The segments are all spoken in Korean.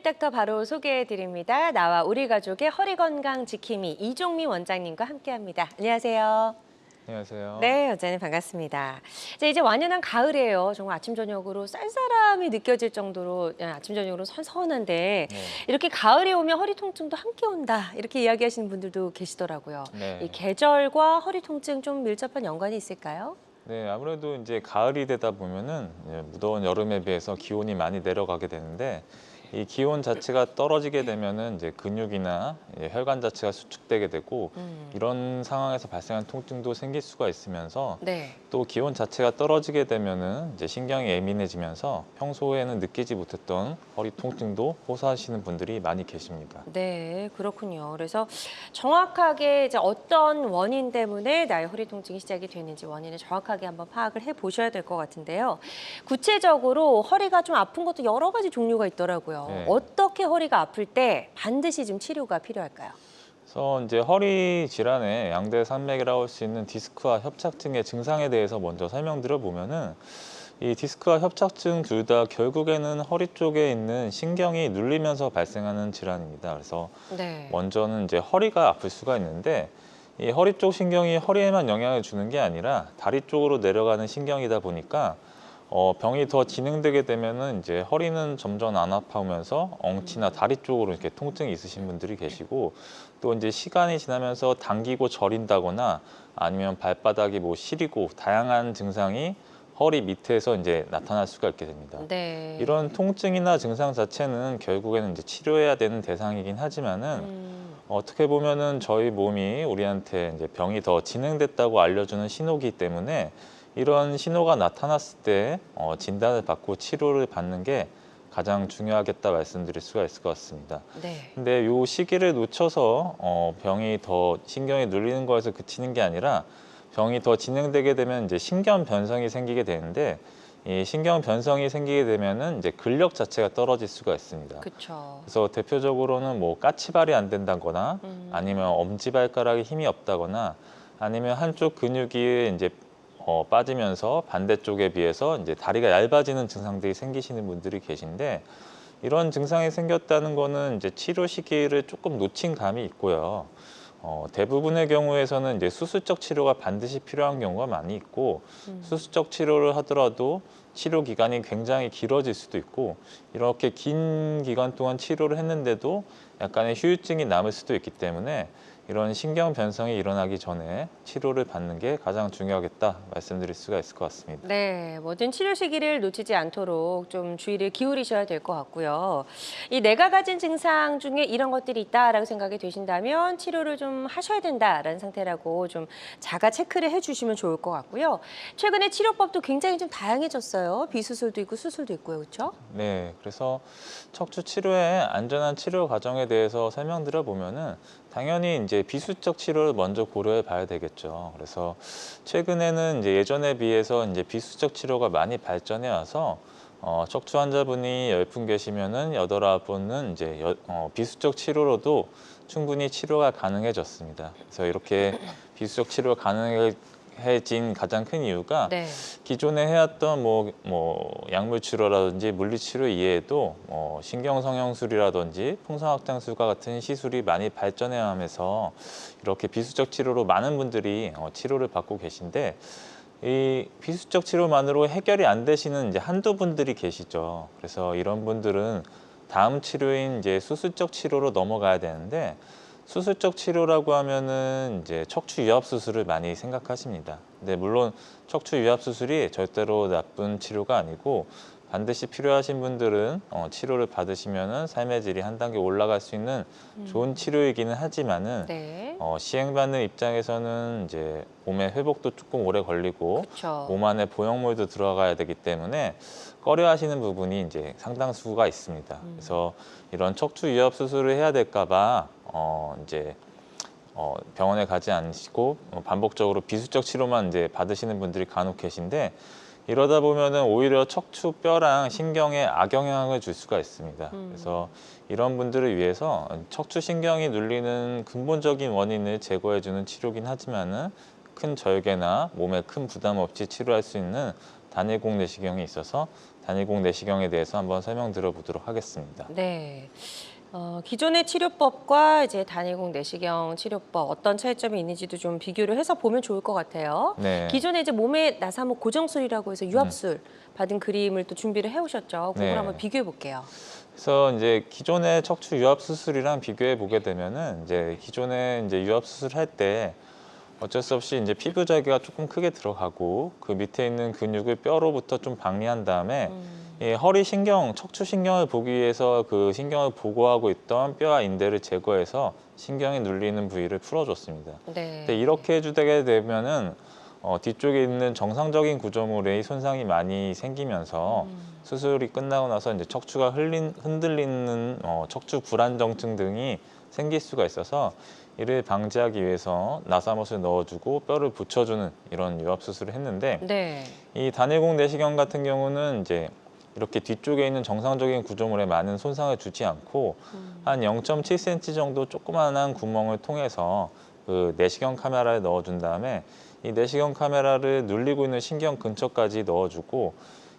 닥터 바로 소개해드립니다. 나와 우리 가족의 허리 건강 지킴이 이종미 원장님과 함께합니다. 안녕하세요. 안녕하세요. 네, 원장님 반갑습니다. 이제 완연한 가을이에요. 정말 아침 저녁으로 쌀쌀함이 느껴질 정도로 아침 저녁으로 선선한데 네. 이렇게 가을이 오면 허리 통증도 함께 온다 이렇게 이야기하시는 분들도 계시더라고요. 네. 이 계절과 허리 통증 좀 밀접한 연관이 있을까요? 네, 아무래도 이제 가을이 되다 보면은 무더운 여름에 비해서 기온이 많이 내려가게 되는데 이 기온 자체가 떨어지게 되면은 이제 근육이나 혈관 자체가 수축되게 되고 이런 상황에서 발생한 통증도 생길 수가 있으면서 네. 또 기온 자체가 떨어지게 되면은 이제 신경이 예민해지면서 평소에는 느끼지 못했던 허리 통증도 호소하시는 분들이 많이 계십니다. 네, 그렇군요. 그래서 정확하게 이제 어떤 원인 때문에 나의 허리 통증이 시작이 되는지 원인을 정확하게 한번 파악을 해 보셔야 될 것 같은데요. 구체적으로 허리가 좀 아픈 것도 여러 가지 종류가 있더라고요. 네. 어떻게 허리가 아플 때 반드시 좀 치료가 필요할까요? 그래서 이제 허리 질환의 양대 산맥이라고 할 수 있는 디스크와 협착증의 증상에 대해서 먼저 설명드려 보면은 이 디스크와 협착증 둘 다 결국에는 허리 쪽에 있는 신경이 눌리면서 발생하는 질환입니다. 그래서 네. 먼저는 이제 허리가 아플 수가 있는데 이 허리 쪽 신경이 허리에만 영향을 주는 게 아니라 다리 쪽으로 내려가는 신경이다 보니까 병이 더 진행되게 되면은 이제 허리는 점점 안 아파오면서 엉치나 다리 쪽으로 이렇게 통증이 있으신 분들이 계시고 또 이제 시간이 지나면서 당기고 저린다거나 아니면 발바닥이 뭐 시리고 다양한 증상이 허리 밑에서 이제 나타날 수가 있게 됩니다. 네. 이런 통증이나 증상 자체는 결국에는 이제 치료해야 되는 대상이긴 하지만은 어떻게 보면은 저희 몸이 우리한테 이제 병이 더 진행됐다고 알려주는 신호기 때문에 이런 신호가 나타났을 때 진단을 받고 치료를 받는 게 가장 중요하겠다 말씀드릴 수가 있을 것 같습니다. 네. 근데 요 시기를 놓쳐서 병이 더 신경이 눌리는 거에서 그치는 게 아니라 병이 더 진행되게 되면 이제 신경 변성이 생기게 되는데 이 신경 변성이 생기게 되면은 이제 근력 자체가 떨어질 수가 있습니다. 그렇죠. 그래서 대표적으로는 뭐 까치발이 안 된다거나 아니면 엄지발가락에 힘이 없다거나 아니면 한쪽 근육이 이제 빠지면서 반대쪽에 비해서 이제 다리가 얇아지는 증상들이 생기시는 분들이 계신데 이런 증상이 생겼다는 거는 이제 치료 시기를 조금 놓친 감이 있고요. 대부분의 경우에서는 이제 수술적 치료가 반드시 필요한 경우가 많이 있고 수술적 치료를 하더라도 치료 기간이 굉장히 길어질 수도 있고 이렇게 긴 기간 동안 치료를 했는데도 약간의 후유증이 남을 수도 있기 때문에 이런 신경 변성이 일어나기 전에 치료를 받는 게 가장 중요하겠다 말씀드릴 수가 있을 것 같습니다. 네, 모든 치료 시기를 놓치지 않도록 좀 주의를 기울이셔야 될 것 같고요. 이 내가 가진 증상 중에 이런 것들이 있다라고 생각이 되신다면 치료를 좀 하셔야 된다라는 상태라고 좀 자가 체크를 해주시면 좋을 것 같고요. 최근에 치료법도 굉장히 좀 다양해졌어요. 비수술도 있고 수술도 있고요, 그렇죠? 네, 그래서 척추 치료의 안전한 치료 과정에 대해서 설명드려 보면은 당연히 이제 비수적 치료를 먼저 고려해 봐야 되겠죠. 그래서 최근에는 이제 예전에 비해서 이제 비수적 치료가 많이 발전해 와서 척추 환자분이 10분 계시면은 8, 9분은 이제 비수적 치료로도 충분히 치료가 가능해졌습니다. 그래서 이렇게 비수적 치료가 가능해진 가장 큰 이유가 네. 기존에 해왔던 약물 치료라든지 물리 치료 이외에도 신경 성형술이라든지 풍선 확장술과 같은 시술이 많이 발전해 가면서 이렇게 비수적 치료로 많은 분들이 치료를 받고 계신데 이 비수적 치료만으로 해결이 안 되시는 이제 한두 분들이 계시죠. 그래서 이런 분들은 다음 치료인 이제 수술적 치료로 넘어가야 되는데 수술적 치료라고 하면은 이제 척추 유합 수술을 많이 생각하십니다. 근데 물론 척추 유합 수술이 절대로 나쁜 치료가 아니고 반드시 필요하신 분들은 치료를 받으시면은 삶의 질이 한 단계 올라갈 수 있는 좋은 치료이기는 하지만은 네. 시행받는 입장에서는 이제 몸의 회복도 조금 오래 걸리고 그렇죠. 몸 안에 보형물도 들어가야 되기 때문에 꺼려하시는 부분이 이제 상당수가 있습니다. 그래서 이런 척추 유합 수술을 해야 될까봐 이제 병원에 가지 않으시고 반복적으로 비수적 치료만 이제 받으시는 분들이 간혹 계신데 이러다 보면은 오히려 척추뼈랑 신경에 악영향을 줄 수가 있습니다. 그래서 이런 분들을 위해서 척추 신경이 눌리는 근본적인 원인을 제거해주는 치료긴 하지만은 큰 절개나 몸에 큰 부담 없이 치료할 수 있는 단일공 내시경이 있어서 단일공 내시경에 대해서 한번 설명드려 보도록 하겠습니다. 네. 기존의 치료법과 이제 단일공 내시경 치료법 어떤 차이점이 있는지도 좀 비교를 해서 보면 좋을 것 같아요. 네. 기존에 이제 몸에 나사목 고정술이라고 해서 유압술 받은 그림을 또 준비를 해오셨죠. 그걸 네. 한번 비교해 볼게요. 그래서 이제 기존의 척추 유압 수술이랑 비교해 보게 되면은 이제 기존에 이제 유압 수술할 때 어쩔 수 없이 이제 피부 절개가 조금 크게 들어가고 그 밑에 있는 근육을 뼈로부터 좀 박리한 다음에 이 허리 신경, 척추 신경을 보기 위해서 그 신경을 보고하고 있던 뼈와 인대를 제거해서 신경이 눌리는 부위를 풀어줬습니다. 네. 근데 이렇게 해주게 되면은 뒤쪽에 있는 정상적인 구조물의 손상이 많이 생기면서 수술이 끝나고 나서 이제 척추가 흔들리는 척추 불안정증 등이 생길 수가 있어서 이를 방지하기 위해서 나사못을 넣어주고 뼈를 붙여주는 이런 유압 수술을 했는데 네. 이 단일공 내시경 같은 경우는 이제 이렇게 뒤쪽에 있는 정상적인 구조물에 많은 손상을 주지 않고 한 0.7cm 정도 조그마한 구멍을 통해서 그 내시경 카메라를 넣어준 다음에 이 내시경 카메라를 눌리고 있는 신경 근처까지 넣어주고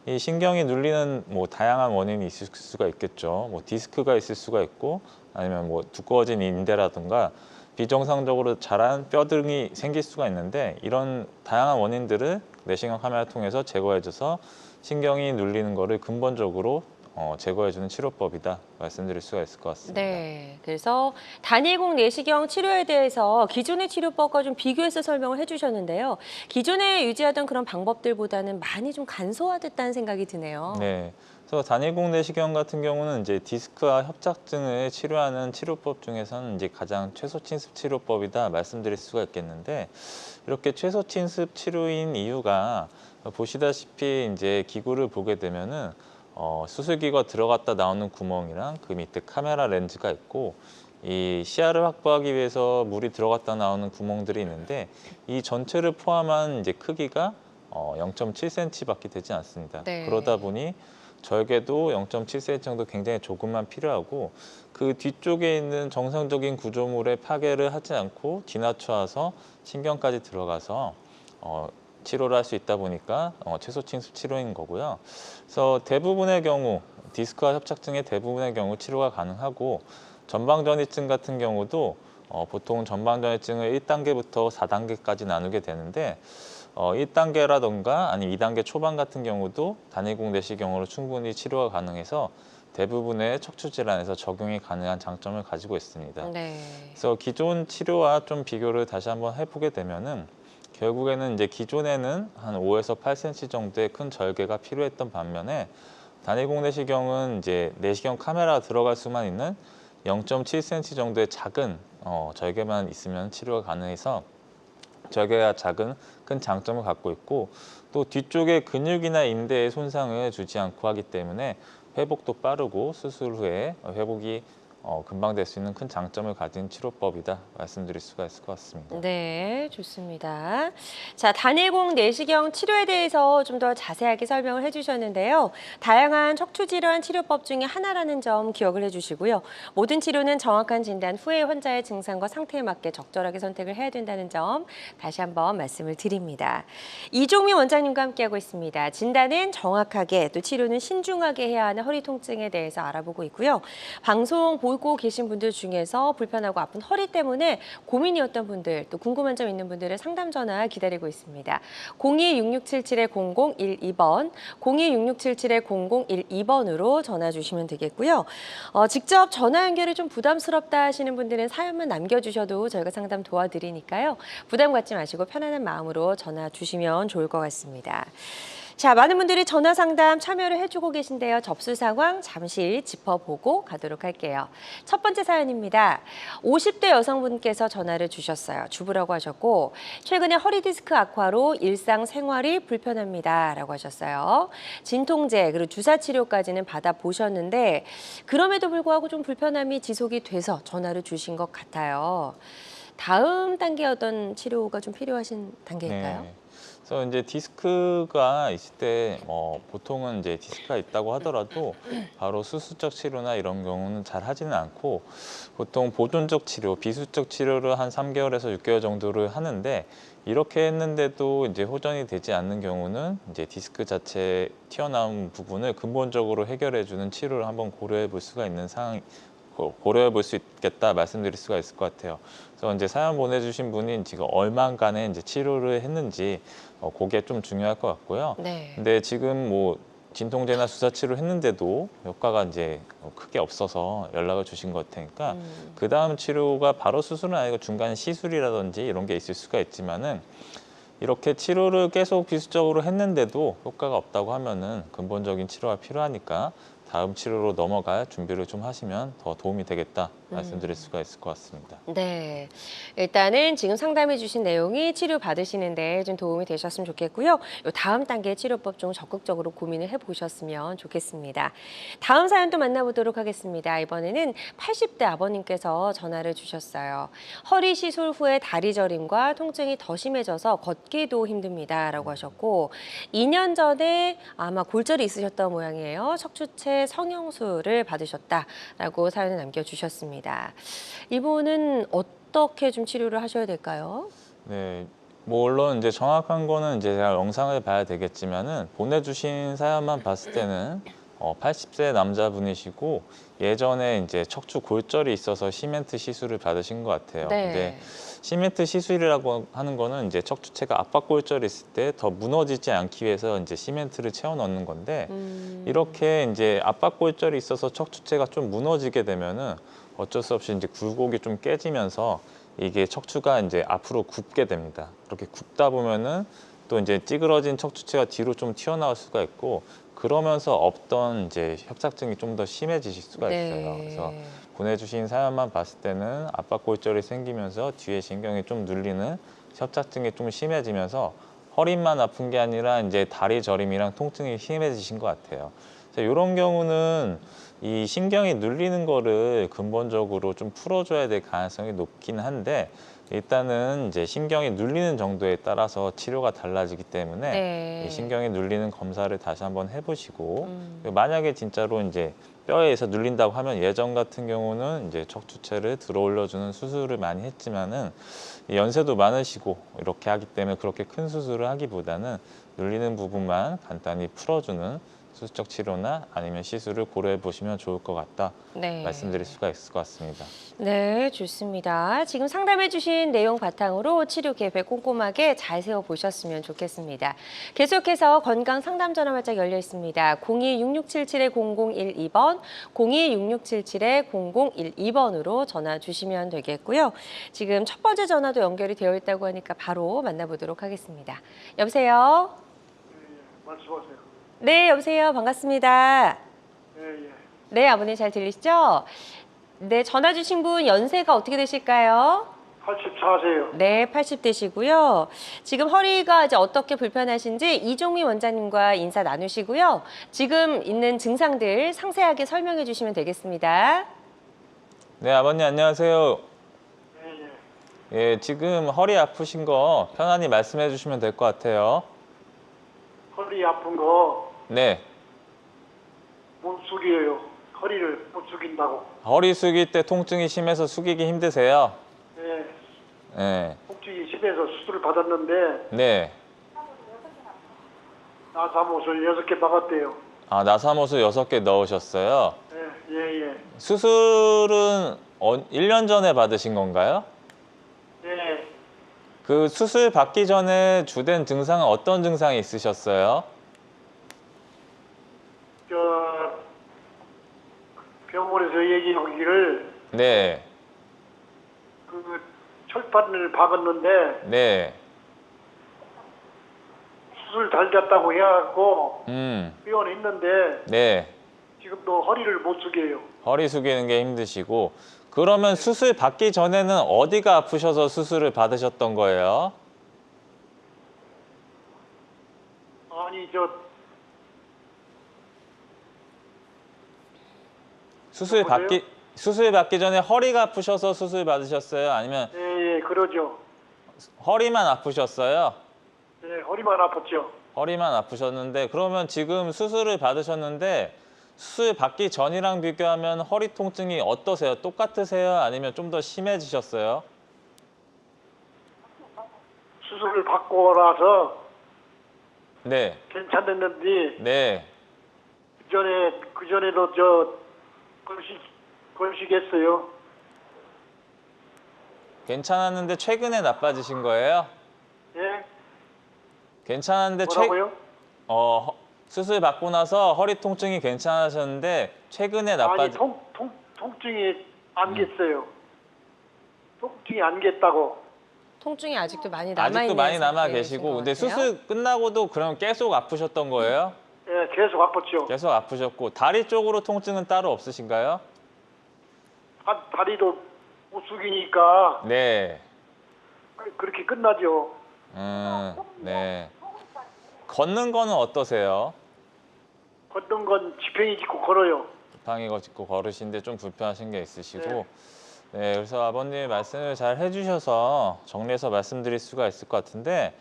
이 신경이 눌리는 뭐 다양한 원인이 있을 수가 있겠죠. 뭐 디스크가 있을 수가 있고 아니면 뭐 두꺼워진 인대라든가 비정상적으로 자란 뼈 등이 생길 수가 있는데 이런 다양한 원인들을 내시경 카메라를 통해서 제거해줘서 신경이 눌리는 거를 근본적으로 제거해주는 치료법이다 말씀드릴 수가 있을 것 같습니다. 네. 그래서 단일공 내시경 치료에 대해서 기존의 치료법과 좀 비교해서 설명을 해주셨는데요. 기존에 유지하던 그런 방법들보다는 많이 좀 간소화됐다는 생각이 드네요. 네. 그래서 단일공 내시경 같은 경우는 이제 디스크와 협착증을 치료하는 치료법 중에서는 이제 가장 최소 침습 치료법이다 말씀드릴 수가 있겠는데 이렇게 최소 침습 치료인 이유가 보시다시피 이제 기구를 보게 되면은 수술기가 들어갔다 나오는 구멍이랑 그 밑에 카메라 렌즈가 있고 이 시야를 확보하기 위해서 물이 들어갔다 나오는 구멍들이 있는데 이 전체를 포함한 이제 크기가 0.7cm밖에 되지 않습니다. 네. 그러다 보니 절개도 0.7cm 정도 굉장히 조금만 필요하고 그 뒤쪽에 있는 정상적인 구조물의 파괴를 하지 않고 뒤낮춰서 신경까지 들어가서 치료를 할 수 있다 보니까 최소 침습 치료인 거고요. 그래서 대부분의 경우 디스크와 협착증의 대부분의 경우 치료가 가능하고 전방전이증 같은 경우도 보통 전방전이증을 1단계부터 4단계까지 나누게 되는데 1단계라던가 아니면 2단계 초반 같은 경우도 단일공 내시경으로 충분히 치료가 가능해서 대부분의 척추 질환에서 적용이 가능한 장점을 가지고 있습니다. 네. 그래서 기존 치료와 좀 비교를 다시 한번 해보게 되면은 결국에는 이제 기존에는 한 5에서 8cm 정도의 큰 절개가 필요했던 반면에 단일공 내시경은 이제 내시경 카메라가 들어갈 수만 있는 0.7cm 정도의 작은 절개만 있으면 치료가 가능해서 절개가 작은 큰 장점을 갖고 있고 또 뒤쪽에 근육이나 인대에 손상을 주지 않고 하기 때문에 회복도 빠르고 수술 후에 회복이 금방 될 수 있는 큰 장점을 가진 치료법이다 말씀드릴 수가 있을 것 같습니다. 네, 좋습니다. 자, 단일공 내시경 치료에 대해서 좀 더 자세하게 설명을 해주셨는데요. 다양한 척추 질환 치료법 중에 하나라는 점 기억을 해주시고요. 모든 치료는 정확한 진단 후에 환자의 증상과 상태에 맞게 적절하게 선택을 해야 된다는 점 다시 한번 말씀을 드립니다. 이종미 원장님과 함께하고 있습니다. 진단은 정확하게 또 치료는 신중하게 해야 하는 허리 통증에 대해서 알아보고 있고요. 방송 보고 계신 분들 중에서 불편하고 아픈 허리 때문에 고민이었던 분들, 또 궁금한 점 있는 분들의 상담 전화 기다리고 있습니다. 02-6677-0012번, 02-6677-0012번으로 전화 주시면 되겠고요. 직접 전화 연결이 좀 부담스럽다 하시는 분들은 사연만 남겨주셔도 저희가 상담 도와드리니까요. 부담 갖지 마시고 편안한 마음으로 전화 주시면 좋을 것 같습니다. 자, 많은 분들이 전화 상담 참여를 해주고 계신데요. 접수 상황 잠시 짚어보고 가도록 할게요. 첫 번째 사연입니다. 50대 여성분께서 전화를 주셨어요. 주부라고 하셨고 최근에 허리 디스크 악화로 일상생활이 불편합니다. 라고 하셨어요. 진통제 그리고 주사 치료까지는 받아보셨는데 그럼에도 불구하고 좀 불편함이 지속이 돼서 전화를 주신 것 같아요. 다음 단계 어떤 치료가 좀 필요하신 단계일까요? 네. 그래서 이제 디스크가 있을 때 보통은 이제 디스크가 있다고 하더라도 바로 수술적 치료나 이런 경우는 잘 하지는 않고 보통 보존적 치료, 비수적 치료를 한 3개월에서 6개월 정도를 하는데 이렇게 했는데도 이제 호전이 되지 않는 경우는 이제 디스크 자체 튀어나온 부분을 근본적으로 해결해주는 치료를 한번 고려해 볼 수가 있는 상황, 고려해 볼 수 있겠다 말씀드릴 수가 있을 것 같아요. 그래서 이제 사연 보내주신 분이 지금 얼마간의 이제 치료를 했는지 그게 좀 중요할 것 같고요. 네. 근데 지금 뭐 진통제나 주사 치료를 했는데도 효과가 이제 크게 없어서 연락을 주신 것 같으니까 그 다음 치료가 바로 수술은 아니고 중간 시술이라든지 이런 게 있을 수가 있지만은 이렇게 치료를 계속 비수적으로 했는데도 효과가 없다고 하면은 근본적인 치료가 필요하니까 다음 치료로 넘어갈 준비를 좀 하시면 더 도움이 되겠다 말씀드릴 수가 있을 것 같습니다. 네. 일단은 지금 상담해 주신 내용이 치료 받으시는데 좀 도움이 되셨으면 좋겠고요. 요 다음 단계 치료법 좀 적극적으로 고민을 해보셨으면 좋겠습니다. 다음 사연 또 만나보도록 하겠습니다. 이번에는 80대 아버님께서 전화를 주셨어요. 허리 시술 후에 다리 저림과 통증이 더 심해져서 걷기도 힘듭니다라고 하셨고 2년 전에 아마 골절이 있으셨던 모양이에요. 척추체 성형술을 받으셨다라고 사연을 남겨주셨습니다. 이분은 어떻게 좀 치료를 하셔야 될까요? 네, 뭐 물론 이제 정확한 거는 이제 제가 영상을 봐야 되겠지만은 보내주신 사연만 봤을 때는 80세 남자분이시고 예전에 이제 척추 골절이 있어서 시멘트 시술을 받으신 것 같아요. 근데 네. 시멘트 시술이라고 하는 거는 이제 척추체가 압박 골절이 있을 때 더 무너지지 않기 위해서 이제 시멘트를 채워 넣는 건데 이렇게 이제 압박 골절이 있어서 척추체가 좀 무너지게 되면은 어쩔 수 없이 이제 굴곡이 좀 깨지면서 이게 척추가 이제 앞으로 굽게 됩니다. 그렇게 굽다 보면은 또 이제 찌그러진 척추체가 뒤로 좀 튀어나올 수가 있고 그러면서 없던 이제 협착증이 좀 더 심해지실 수가 있어요. 그래서 네. 보내주신 사연만 봤을 때는 압박 골절이 생기면서 뒤에 신경이 좀 눌리는 협착증이 좀 심해지면서 허리만 아픈 게 아니라 이제 다리 저림이랑 통증이 심해지신 것 같아요. 그래서 이런 경우는 이 신경이 눌리는 거를 근본적으로 좀 풀어줘야 될 가능성이 높긴 한데 일단은 이제 신경이 눌리는 정도에 따라서 치료가 달라지기 때문에 이 네. 신경이 눌리는 검사를 다시 한번 해보시고 만약에 진짜로 이제 뼈에 의해서 눌린다고 하면 예전 같은 경우는 이제 척추체를 들어 올려주는 수술을 많이 했지만은 연세도 많으시고 이렇게 하기 때문에 그렇게 큰 수술을 하기보다는 눌리는 부분만 간단히 풀어주는 수술적 치료나 아니면 시술을 고려해 보시면 좋을 것 같다 네. 말씀드릴 수가 있을 것 같습니다. 네, 좋습니다. 지금 상담해 주신 내용 바탕으로 치료 계획 꼼꼼하게 잘 세워보셨으면 좋겠습니다. 계속해서 건강 상담 전화 활짝 열려 있습니다. 02-6677-0012번, 02-6677-0012번으로 전화 주시면 되겠고요. 지금 첫 번째 전화도 연결이 되어 있다고 하니까 바로 만나보도록 하겠습니다. 여보세요? 말씀하세요. 네, 여보세요. 반갑습니다. 예. 네, 아버님 잘 들리시죠? 네, 전화 주신 분 연세가 어떻게 되실까요? 84세요. 네, 80대시고요. 지금 허리가 이제 어떻게 불편하신지 이종미 원장님과 인사 나누시고요. 지금 있는 증상들 상세하게 설명해 주시면 되겠습니다. 네, 아버님 안녕하세요. 예. 예, 지금 허리 아프신 거 편안히 말씀해 주시면 될 것 같아요. 허리 아픈 거 네, 못 숙여요. 허리를 못 숙인다고. 허리 숙일 때 통증이 심해서 숙이기 힘드세요? 예. 네, 통증이 심해서 수술을 받았는데 네. 나사못을 6개 박았대요. 아, 나사못을 6개 넣으셨어요? 예. 수술은 1년 전에 받으신 건가요? 예. 그 수술 받기 전에 주된 증상은 어떤 증상이 있으셨어요? 저 병원에서 얘기하기를 네, 그 철판을 박았는데 네, 수술 잘 됐다고 해갖고 병원에 있는데 네. 지금도 허리를 못 숙여요. 허리 숙이는 게 힘드시고 그러면 수술 받기 전에는 어디가 아프셔서 수술을 받으셨던 거예요? 아니 수술 받기 전에 허리가 아프셔서 수술 받으셨어요? 아니면 예, 그러죠. 허리만 아프셨어요? 예, 허리만 아팠죠. 허리만 아프셨는데 그러면 지금 수술을 받으셨는데 수술 받기 전이랑 비교하면 허리 통증이 어떠세요? 똑같으세요? 아니면 좀 더 심해지셨어요? 수술을 받고 나서 네, 괜찮았는데 네. 그전에도 저 건식했어요. 괜찮았는데 최근에 나빠지신 거예요? 예? 괜찮았는데 뭐라고요? 수술 받고 나서 허리 통증이 괜찮으셨는데 최근에 아니 통증이 안 겠어요. 통증이 안 겠다고. 통증이 아직도 많이 남아 아직도 있는 많이 남아 계시고, 근데 수술 끝나고도 그럼 계속 아프셨던 거예요? 예, 계속 아팠죠. 계속 아프셨고, 다리 쪽으로 통증은 따로 없으신가요? 다리도 못 숙이니까 네. 그렇게 끝나죠. 네. 걷는 거는 어떠세요? 걷는 건 지팡이 짚고 걸어요. 지팡이 짚고 걸으시는데 좀 불편하신 게 있으시고, 네. 네, 그래서 아버님 말씀을 잘 해주셔서 정리해서 말씀드릴 수가 있을 것 같은데,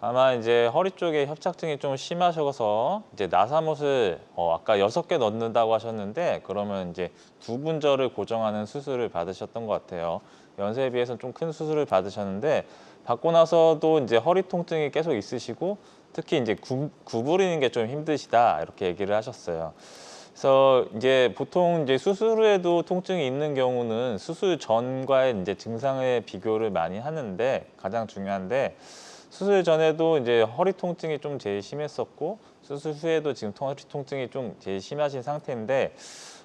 아마 이제 허리 쪽에 협착증이 좀 심하셔서 이제 나사못을 아까 6개 넣는다고 하셨는데, 그러면 이제 2분절을 고정하는 수술을 받으셨던 것 같아요. 연세에 비해서 좀 큰 수술을 받으셨는데, 받고 나서도 이제 허리 통증이 계속 있으시고, 특히 이제 구부리는 게 좀 힘드시다 이렇게 얘기를 하셨어요. 그래서 이제 보통 이제 수술 후에도 통증이 있는 경우는 수술 전과의 이제 증상의 비교를 많이 하는데, 가장 중요한데, 수술 전에도 이제 허리 통증이 좀 제일 심했었고, 수술 후에도 지금 허리 통증이 좀 제일 심하신 상태인데,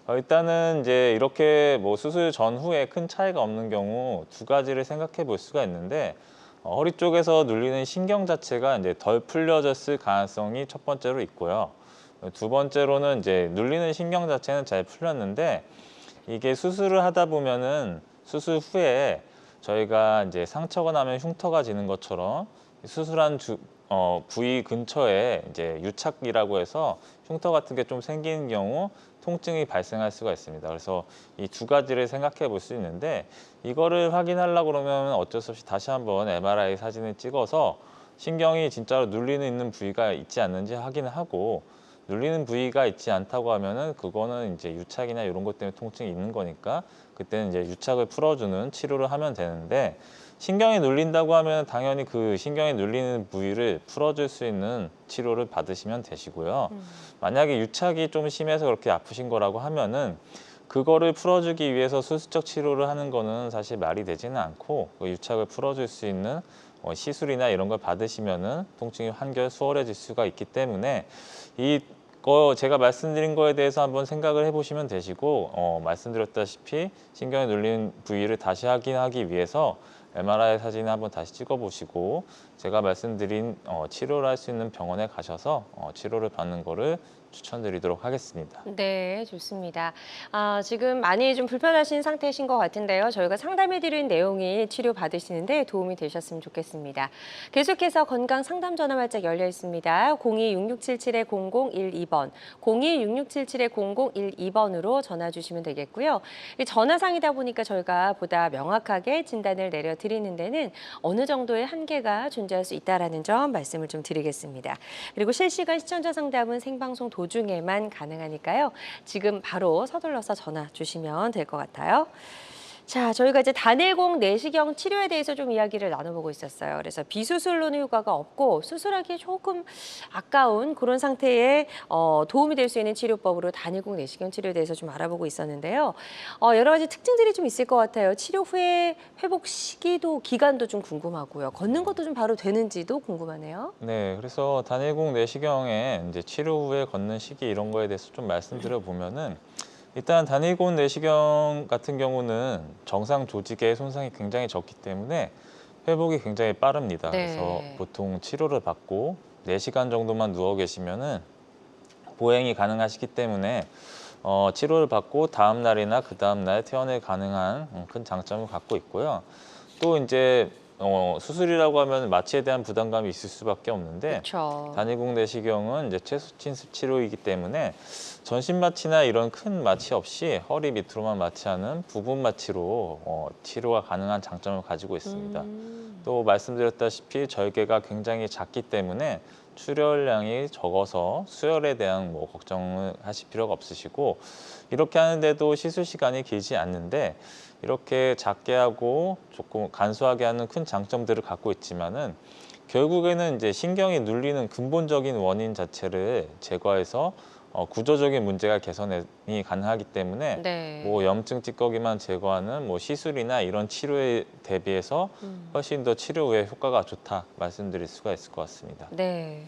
일단은 이제 이렇게 뭐 수술 전후에 큰 차이가 없는 경우 2가지를 생각해 볼 수가 있는데, 허리 쪽에서 눌리는 신경 자체가 이제 덜 풀려졌을 가능성이 첫 번째로 있고요. 2번째로는 이제 눌리는 신경 자체는 잘 풀렸는데, 이게 수술을 하다 보면은 수술 후에 저희가 이제 상처가 나면 흉터가 지는 것처럼 수술한 부위 근처에 이제 유착이라고 해서 흉터 같은 게 좀 생기는 경우 통증이 발생할 수가 있습니다. 그래서 이 2가지를 생각해 볼 수 있는데, 이거를 확인하려고 그러면 어쩔 수 없이 다시 한번 MRI 사진을 찍어서 신경이 진짜로 눌리는 있는 부위가 있지 않는지 확인을 하고, 눌리는 부위가 있지 않다고 하면은 그거는 이제 유착이나 이런 것 때문에 통증이 있는 거니까 그때는 이제 유착을 풀어주는 치료를 하면 되는데, 신경이 눌린다고 하면 당연히 그 신경이 눌리는 부위를 풀어줄 수 있는 치료를 받으시면 되시고요. 만약에 유착이 좀 심해서 그렇게 아프신 거라고 하면은 그거를 풀어주기 위해서 수술적 치료를 하는 거는 사실 말이 되지는 않고, 그 유착을 풀어줄 수 있는 시술이나 이런 걸 받으시면은 통증이 한결 수월해질 수가 있기 때문에, 이거 제가 말씀드린 거에 대해서 한번 생각을 해보시면 되시고, 말씀드렸다시피 신경이 눌린 부위를 다시 확인하기 위해서 MRI 사진을 한번 다시 찍어보시고, 제가 말씀드린 치료를 할 수 있는 병원에 가셔서 치료를 받는 거를 추천드리도록 하겠습니다. 네, 좋습니다. 지금 많이 좀 불편하신 상태이신 것 같은데요. 저희가 상담해드린 내용이 치료 받으시는데 도움이 되셨으면 좋겠습니다. 계속해서 건강 상담 전화 활짝 열려 있습니다. 02-6677-0012번, 02-6677-0012번으로 전화 주시면 되겠고요. 전화상이다 보니까 저희가 보다 명확하게 진단을 내려드리는 데는 어느 정도의 한계가 존재할 수 있다는 점 말씀을 좀 드리겠습니다. 그리고 실시간 시청자 상담은 생방송 도중에만 가능하니까요. 지금 바로 서둘러서 전화 주시면 될 것 같아요. 자, 저희가 이제 단일공 내시경 치료에 대해서 좀 이야기를 나눠보고 있었어요. 그래서 비수술로는 효과가 없고 수술하기에 조금 아까운 그런 상태에 도움이 될 수 있는 치료법으로 단일공 내시경 치료에 대해서 좀 알아보고 있었는데요. 여러 가지 특징들이 좀 있을 것 같아요. 치료 후에 회복 시기도 기간도 좀 궁금하고요. 걷는 것도 좀 바로 되는지도 궁금하네요. 네, 그래서 단일공 내시경에 이제 치료 후에 걷는 시기 이런 거에 대해서 좀 말씀드려 보면은, 일단 단일공 내시경 같은 경우는 정상 조직의 손상이 굉장히 적기 때문에 회복이 굉장히 빠릅니다. 네. 그래서 보통 치료를 받고 4시간 정도만 누워 계시면은 보행이 가능하시기 때문에 치료를 받고 다음 날이나 그 다음 날 퇴원이 가능한 큰 장점을 갖고 있고요. 또 이제 수술이라고 하면 마취에 대한 부담감이 있을 수밖에 없는데, 그렇죠. 단일공 내시경은 이제 최소침습 치료이기 때문에 전신 마취나 이런 큰 마취 없이 허리 밑으로만 마취하는 부분 마취로 치료가 가능한 장점을 가지고 있습니다. 또 말씀드렸다시피 절개가 굉장히 작기 때문에 출혈량이 적어서 수혈에 대한 뭐 걱정을 하실 필요가 없으시고, 이렇게 하는데도 시술 시간이 길지 않는데, 이렇게 작게 하고 조금 간소하게 하는 큰 장점들을 갖고 있지만은 결국에는 이제 신경이 눌리는 근본적인 원인 자체를 제거해서 구조적인 문제가 개선이 가능하기 때문에 네. 뭐 염증 찌꺼기만 제거하는 뭐 시술이나 이런 치료에 대비해서 훨씬 더 치료 후에 효과가 좋다 말씀드릴 수가 있을 것 같습니다. 네,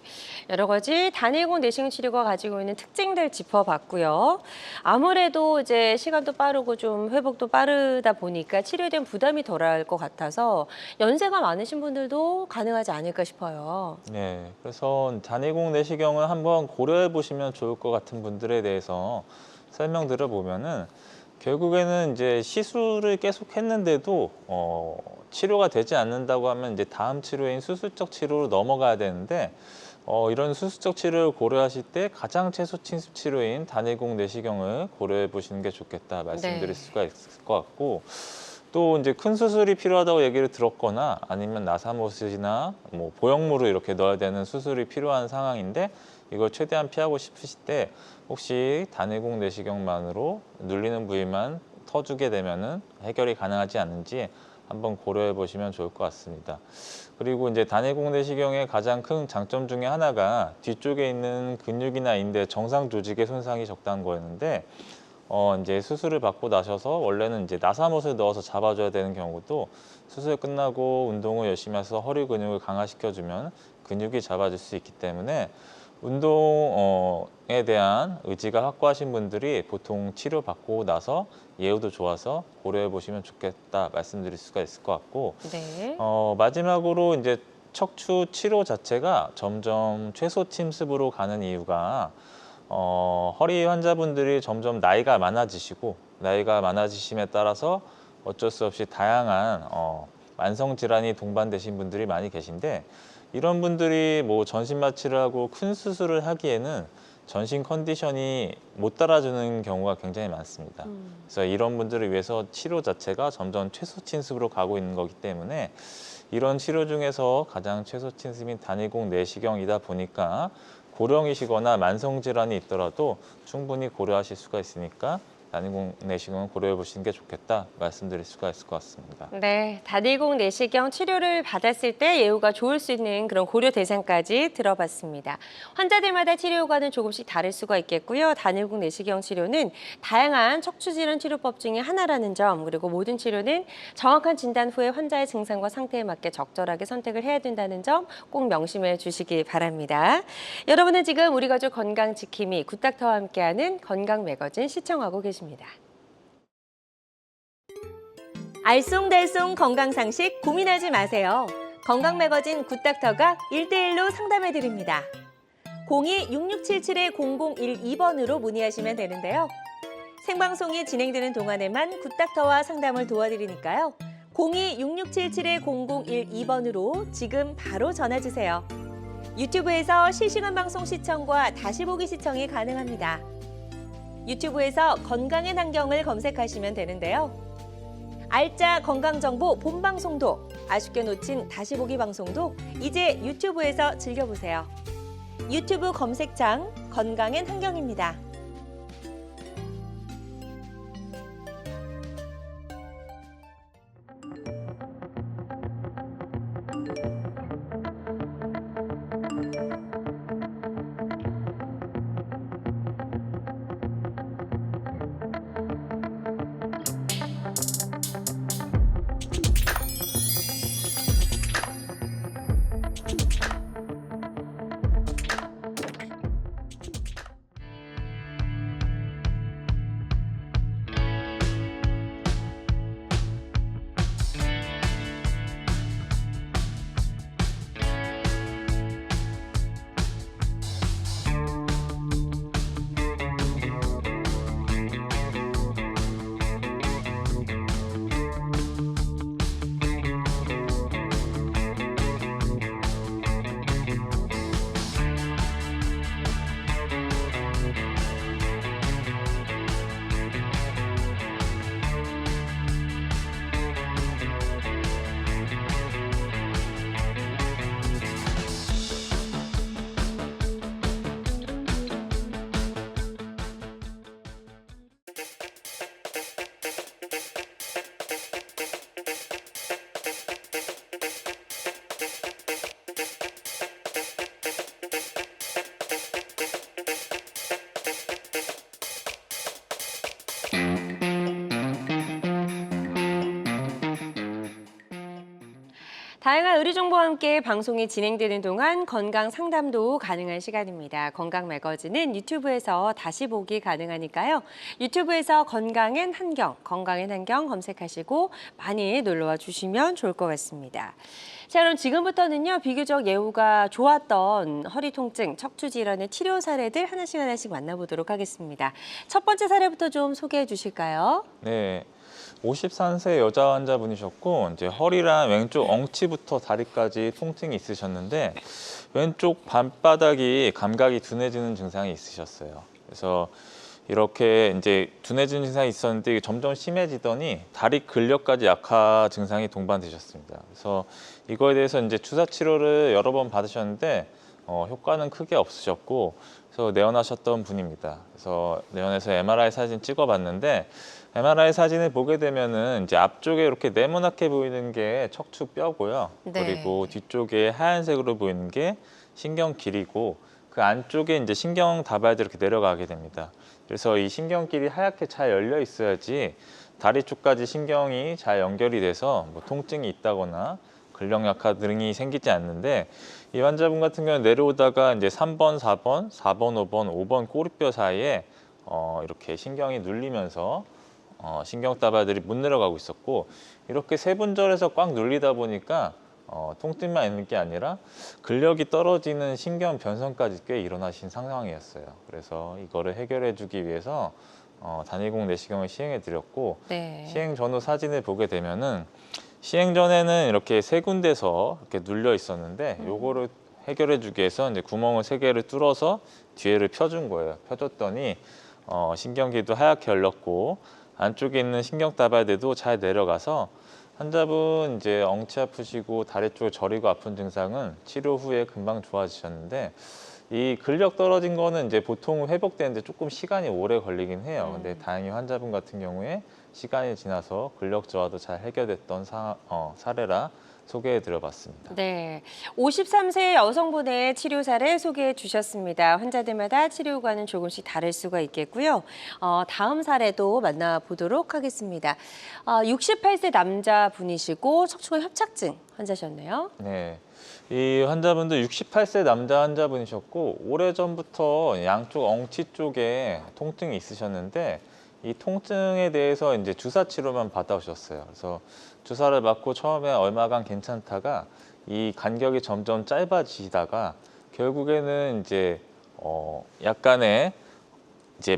여러 가지 단일공 내시경 치료가 가지고 있는 특징들 짚어봤고요. 아무래도 이제 시간도 빠르고 좀 회복도 빠르다 보니까 치료에 대한 부담이 덜할 것 같아서 연세가 많으신 분들도 가능하지 않을까 싶어요. 네, 그래서 단일공 내시경을 한번 고려해 보시면 좋을 것 같은 분들에 대해서 설명드려 보면은 결국에는 이제 시술을 계속 했는데도 치료가 되지 않는다고 하면 이제 다음 치료인 수술적 치료로 넘어가야 되는데 이런 수술적 치료를 고려하실 때 가장 최소 침습 치료인 단일공 내시경을 고려해 보시는 게 좋겠다 말씀드릴 네. 수가 있을 것 같고 또 이제 큰 수술이 필요하다고 얘기를 들었거나 아니면 나사못이나 뭐 보형물을 이렇게 넣어야 되는 수술이 필요한 상황인데 이걸 최대한 피하고 싶으실 때 혹시 단일공 내시경만으로 눌리는 부위만 터주게 되면은 해결이 가능하지 않는지 한번 고려해 보시면 좋을 것 같습니다. 그리고 이제 단일공 내시경의 가장 큰 장점 중에 하나가 뒤쪽에 있는 근육이나 인대 정상 조직의 손상이 적다는 거였는데 이제 수술을 받고 나셔서 원래는 이제 나사못을 넣어서 잡아줘야 되는 경우도 수술 끝나고 운동을 열심히 해서 허리 근육을 강화시켜주면 근육이 잡아질 수 있기 때문에 운동에 대한 의지가 확고하신 분들이 보통 치료받고 나서 예후도 좋아서 고려해 보시면 좋겠다 말씀드릴 수가 있을 것 같고 네. 마지막으로 이제 척추 치료 자체가 점점 최소 침습으로 가는 이유가 허리 환자분들이 점점 나이가 많아지시고 나이가 많아지심에 따라서 어쩔 수 없이 다양한 만성 질환이 동반되신 분들이 많이 계신데 이런 분들이 뭐 전신 마취를 하고 큰 수술을 하기에는 전신 컨디션이 못 따라주는 경우가 굉장히 많습니다. 그래서 이런 분들을 위해서 치료 자체가 점점 최소 침습으로 가고 있는 거기 때문에 이런 치료 중에서 가장 최소 침습인 단일공 내시경이다 보니까 고령이시거나 만성 질환이 있더라도 충분히 고려하실 수가 있으니까 단일공 내시경을 고려해 보시는 게 좋겠다 말씀드릴 수가 있을 것 같습니다. 네, 단일공 내시경 치료를 받았을 때 예후가 좋을 수 있는 그런 고려 대상까지 들어봤습니다. 환자들마다 치료 효과는 조금씩 다를 수가 있겠고요. 단일공 내시경 치료는 다양한 척추질환 치료법 중에 하나라는 점, 그리고 모든 치료는 정확한 진단 후에 환자의 증상과 상태에 맞게 적절하게 선택을 해야 된다는 점 꼭 명심해 주시기 바랍니다. 여러분은 지금 우리 가족 건강 지킴이 굿닥터와 함께하는 건강 매거진 시청하고 계십니다. 알쏭달쏭 건강상식 고민하지 마세요. 건강 매거진 굿닥터가 1대1로 상담해드립니다. 02-6677-0012번으로 문의하시면 되는데요. 생방송이 진행되는 동안에만 굿닥터와 상담을 도와드리니까요. 02-6677-0012번으로 지금 바로 전화주세요. 유튜브에서 실시간 방송 시청과 다시 보기 시청이 가능합니다. 유튜브에서 건강의 환경을 검색하시면 되는데요. 알짜 건강정보 본방송도, 아쉽게 놓친 다시 보기 방송도 이제 유튜브에서 즐겨보세요. 유튜브 검색창 건강엔 환경입니다. 다양한 의료 정보와 함께 방송이 진행되는 동안 건강 상담도 가능한 시간입니다. 건강 매거진은 유튜브에서 다시 보기 가능하니까요. 유튜브에서 건강엔 한경 검색하시고 많이 놀러와 주시면 좋을 것 같습니다. 자, 그럼 지금부터는요, 비교적 예후가 좋았던 허리 통증, 척추 질환의 치료 사례들 하나씩 만나보도록 하겠습니다. 첫 번째 사례부터 좀 소개해 주실까요? 네. 53세 여자 환자분이셨고 이제 허리랑 왼쪽 엉치부터 다리까지 통증이 있으셨는데 왼쪽 발바닥이 감각이 둔해지는 증상이 있으셨어요. 그래서 이렇게 이제 둔해지는 증상이 있었는데 이게 점점 심해지더니 다리 근력까지 약화 증상이 동반되셨습니다. 그래서 이거에 대해서 이제 주사 치료를 여러 번 받으셨는데 효과는 크게 없으셨고 그래서 내원하셨던 분입니다. 그래서 내원해서 MRI 사진 찍어봤는데 MRI 사진을 보게 되면은 이제 앞쪽에 이렇게 네모나게 보이는 게 척추 뼈고요. 네. 그리고 뒤쪽에 하얀색으로 보이는 게 신경 길이고 그 안쪽에 이제 신경 다발들이 이렇게 내려가게 됩니다. 그래서 이 신경길이 하얗게 잘 열려 있어야지 다리 쪽까지 신경이 잘 연결이 돼서 뭐 통증이 있다거나 근력 약화 등이 생기지 않는데 이 환자분 같은 경우는 내려오다가 이제 3번, 4번, 4번, 5번, 5번 꼬리뼈 사이에 이렇게 신경이 눌리면서 신경다발들이 못 내려가고 있었고 이렇게 세 분절에서 꽉 눌리다 보니까 통증만 있는 게 아니라 근력이 떨어지는 신경 변성까지 꽤 일어나신 상황이었어요. 그래서 이거를 해결해 주기 위해서 단위공 내시경을 시행해 드렸고 네. 시행 전후 사진을 보게 되면은 시행 전에는 이렇게 세 군데서 이렇게 눌려 있었는데 요거를 해결해 주기 위해서 이제 구멍을 세 개를 뚫어서 뒤에를 펴준 거예요. 펴줬더니 신경기도 하얗게 열렸고 안쪽에 있는 신경다발들도 잘 내려가서 환자분 이제 엉치 아프시고 다리 쪽에 저리고 아픈 증상은 치료 후에 금방 좋아지셨는데 이 근력 떨어진 거는 이제 보통 회복되는데 조금 시간이 오래 걸리긴 해요. 근데 다행히 환자분 같은 경우에 시간이 지나서 근력 저하도 잘 해결됐던 사례라 소개해 드려봤습니다. 네, 53세 여성분의 치료 사례 소개해 주셨습니다. 환자들마다 치료과는 조금씩 다를 수가 있겠고요. 다음 사례도 만나보도록 하겠습니다. 68세 남자분이시고 척추관 협착증 환자셨네요. 네. 이 환자분도 68세 남자 환자분이셨고 오래전부터 양쪽 엉치 쪽에 통증이 있으셨는데 이 통증에 대해서 이제 주사 치료만 받아오셨어요. 그래서 주사를 맞고 처음에 얼마간 괜찮다가 이 간격이 점점 짧아지다가 결국에는 이제 약간의 이제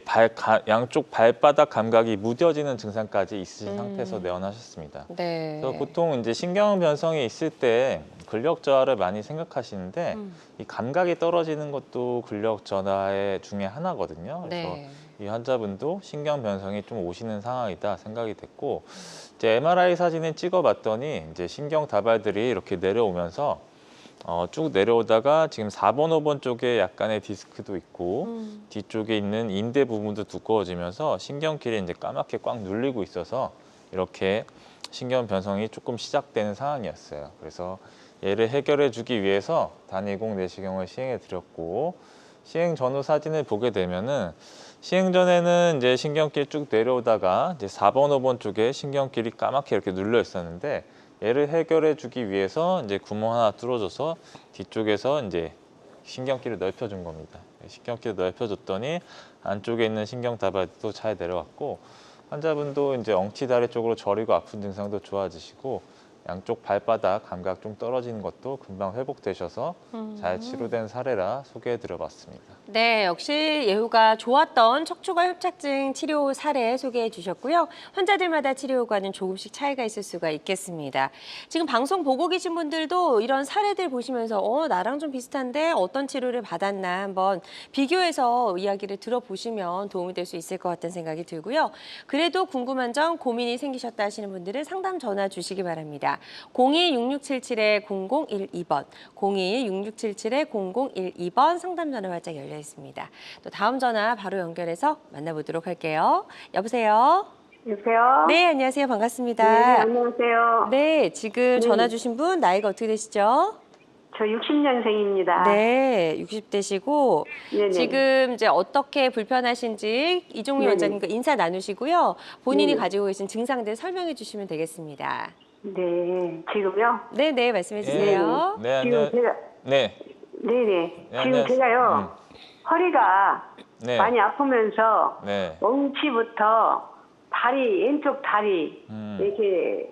양쪽 발바닥 감각이 무뎌지는 증상까지 있으신 상태에서 내원하셨습니다. 네. 그래서 보통 이제 신경 변성이 있을 때 근력 저하를 많이 생각하시는데 이 감각이 떨어지는 것도 근력 저하의 중에 하나거든요. 그래서 네. 이 환자분도 신경 변성이 좀 오시는 상황이다 생각이 됐고 이제 MRI 사진을 찍어봤더니 이제 신경 다발들이 이렇게 내려오면서 쭉 내려오다가 지금 4번, 5번 쪽에 약간의 디스크도 있고 뒤쪽에 있는 인대 부분도 두꺼워지면서 신경길이 이제 까맣게 꽉 눌리고 있어서 이렇게 신경 변성이 조금 시작되는 상황이었어요. 그래서 얘를 해결해 주기 위해서 단위공 내시경을 시행해 드렸고 시행 전후 사진을 보게 되면은 시행 전에는 이제 신경길 쭉 내려오다가 이제 4번, 5번 쪽에 신경길이 까맣게 이렇게 눌려 있었는데 얘를 해결해 주기 위해서 이제 구멍 하나 뚫어줘서 뒤쪽에서 이제 신경길을 넓혀준 겁니다. 신경길을 넓혀줬더니 안쪽에 있는 신경다발도 잘 내려왔고 환자분도 이제 엉치다리 쪽으로 저리고 아픈 증상도 좋아지시고 양쪽 발바닥 감각 좀 떨어지는 것도 금방 회복되셔서 잘 치료된 사례라 소개해드려봤습니다. 네, 역시 예후가 좋았던 척추관 협착증 치료 사례 소개해 주셨고요. 환자들마다 치료과는 조금씩 차이가 있을 수가 있겠습니다. 지금 방송 보고 계신 분들도 이런 사례들 보시면서 나랑 좀 비슷한데 어떤 치료를 받았나 한번 비교해서 이야기를 들어보시면 도움이 될 수 있을 것 같다는 생각이 들고요. 그래도 궁금한 점, 고민이 생기셨다 하시는 분들은 상담 전화 주시기 바랍니다. 02-6677-0012번, 02-6677-0012번 상담 전화 활짝 열려 있습니다. 또 다음 전화 바로 연결해서 만나보도록 할게요. 여보세요? 여보세요? 네, 안녕하세요. 반갑습니다. 네, 안녕하세요. 네, 지금 전화 주신 분 나이가 어떻게 되시죠? 저 60년생입니다. 네, 60대시고 네네. 지금 이제 어떻게 불편하신지 이종미 네네. 원장님과 인사 나누시고요. 본인이 네네. 가지고 계신 증상들 설명해 주시면 되겠습니다. 네, 지금요? 네네, 말씀해 주세요. 네, 지금 안녕. 제가, 네. 네네. 네, 지금 안녕하세요. 제가요, 허리가 네. 많이 아프면서 네. 엉치부터 다리, 왼쪽 다리, 음. 이렇게,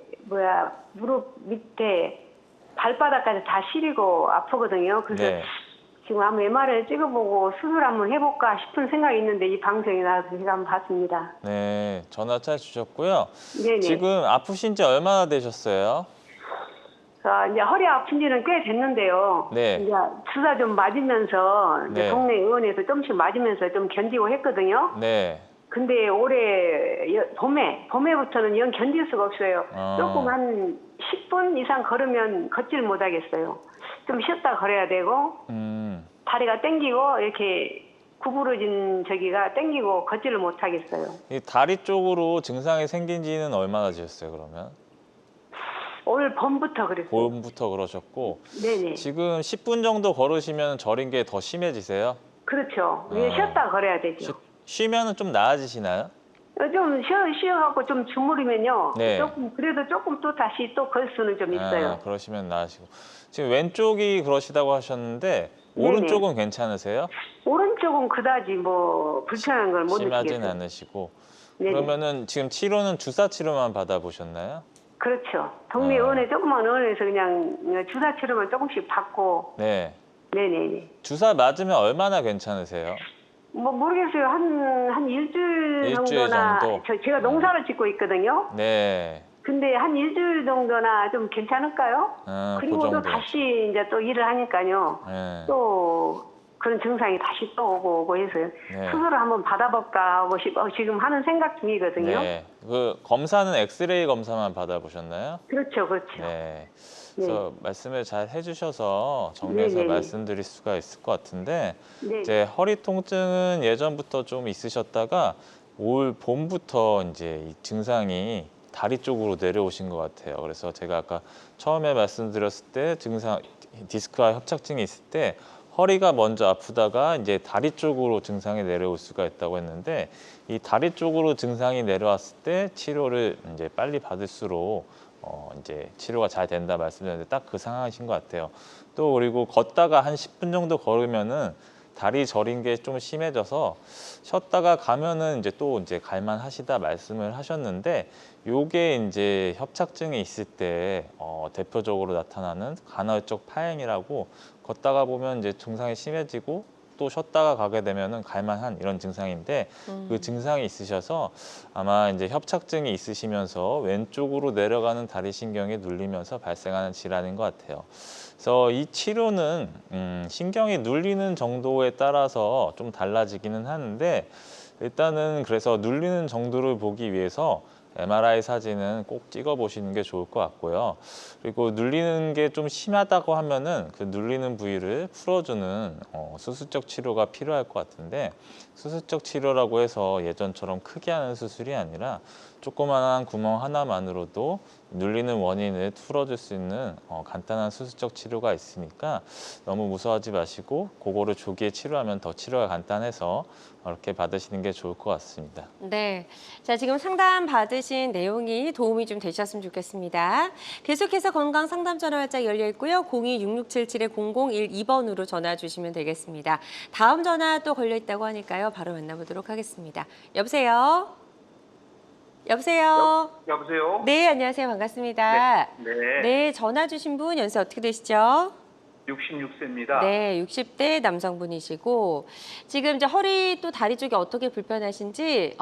무릎 밑에 발바닥까지 다 시리고 아프거든요. 그래서 네. 지금 한번 MRI를 찍어보고 수술 한번 해볼까 싶은 생각이 있는데 이 방송에 나와서 제가 한번 봤습니다. 네. 전화 잘 주셨고요. 네네. 지금 아프신 지 얼마나 되셨어요? 이제 허리 아픈 지는 꽤 됐는데요. 네. 이제 주사 좀 맞으면서 이제 네. 동네 의원에서 조금씩 맞으면서 좀 견디고 했거든요. 네. 근데 올해 봄에부터는 영 견딜 수가 없어요. 아. 조금 한 10분 이상 걸으면 걷질 못하겠어요. 좀 쉬었다 걸어야 되고 다리가 땡기고 이렇게 구부러진 저기가 땡기고 걷지를 못하겠어요. 이 다리 쪽으로 증상이 생긴 지는 얼마나 되셨어요, 그러면? 올 봄부터 그랬어요. 봄부터 그러셨고 네네. 지금 10분 정도 걸으시면 저린 게 더 심해지세요? 그렇죠. 이게 쉬었다 걸어야 되죠. 쉬면은 좀 나아지시나요? 좀 쉬어갖고 좀 주무르면요. 네. 그래도 조금 또 다시 또 걸 수는 좀 있어요. 그러시면 나으시고 지금 왼쪽이 그러시다고 하셨는데 네네. 오른쪽은 괜찮으세요? 오른쪽은 그다지 불편한 걸 못 심하진 느끼겠어요. 않으시고 네네. 그러면은 지금 치료는 주사 치료만 받아보셨나요? 그렇죠. 동네 아. 의원에 조그만 의원에서 그냥 주사 치료만 조금씩 받고. 네. 네네네. 주사 맞으면 얼마나 괜찮으세요? 모르겠어요. 한 일주일 일주일 정도나. 정도? 제가 농사를 짓고 있거든요. 네. 근데 한 일주일 정도나 좀 괜찮을까요? 그 그리고 또 정도. 다시 이제 또 일을 하니까요. 네. 또 그런 증상이 다시 또 오고 해서 네. 수술을 한번 받아볼까 하고 지금 하는 생각 중이거든요. 네. 그 검사는 엑스레이 검사만 받아보셨나요? 그렇죠, 그렇죠. 네. 그래서 말씀을 잘 해주셔서 정리해서 네네네. 말씀드릴 수가 있을 것 같은데 네. 이제 허리 통증은 예전부터 좀 있으셨다가 올 봄부터 이제 이 증상이 다리 쪽으로 내려오신 것 같아요. 그래서 제가 아까 처음에 말씀드렸을 때 증상 디스크와 협착증이 있을 때 허리가 먼저 아프다가 이제 다리 쪽으로 증상이 내려올 수가 있다고 했는데 이 다리 쪽으로 증상이 내려왔을 때 치료를 이제 빨리 받을수록 이제 치료가 잘 된다 말씀드렸는데 딱 그 상황이신 것 같아요. 또 그리고 걷다가 한 10분 정도 걸으면은 다리 저린 게 좀 심해져서 쉬었다가 가면은 이제 또 이제 갈만 하시다 말씀을 하셨는데 요게 이제 협착증이 있을 때 대표적으로 나타나는 간헐적 파행이라고 걷다가 보면 이제 증상이 심해지고 또 쉬었다가 가게 되면은 갈만한 이런 증상인데 그 증상이 있으셔서 아마 이제 협착증이 있으시면서 왼쪽으로 내려가는 다리 신경이 눌리면서 발생하는 질환인 것 같아요. 그래서 이 치료는 신경이 눌리는 정도에 따라서 좀 달라지기는 하는데 일단은 그래서 눌리는 정도를 보기 위해서 MRI 사진은 꼭 찍어 보시는 게 좋을 것 같고요. 그리고 눌리는 게 좀 심하다고 하면은 그 눌리는 부위를 풀어주는 수술적 치료가 필요할 것 같은데 수술적 치료라고 해서 예전처럼 크게 하는 수술이 아니라 조그만한 구멍 하나만으로도 눌리는 원인을 풀어줄 수 있는 간단한 수술적 치료가 있으니까 너무 무서워하지 마시고 그거를 조기에 치료하면 더 치료가 간단해서 이렇게 받으시는 게 좋을 것 같습니다. 네. 자, 지금 상담 받으신 내용이 도움이 좀 되셨으면 좋겠습니다. 계속해서 건강 상담 전화 활짝 열려 있고요. 02-6677-0012번으로 전화 주시면 되겠습니다. 다음 전화 또 걸려 있다고 하니까요. 바로 만나보도록 하겠습니다. 여보세요? 여보세요? 여보세요? 네, 안녕하세요. 반갑습니다. 네. 네, 전화 주신 분 연세 어떻게 되시죠? 66세입니다. 네, 60대 남성분이시고 지금 이제 허리 또 다리 쪽이 어떻게 불편하신지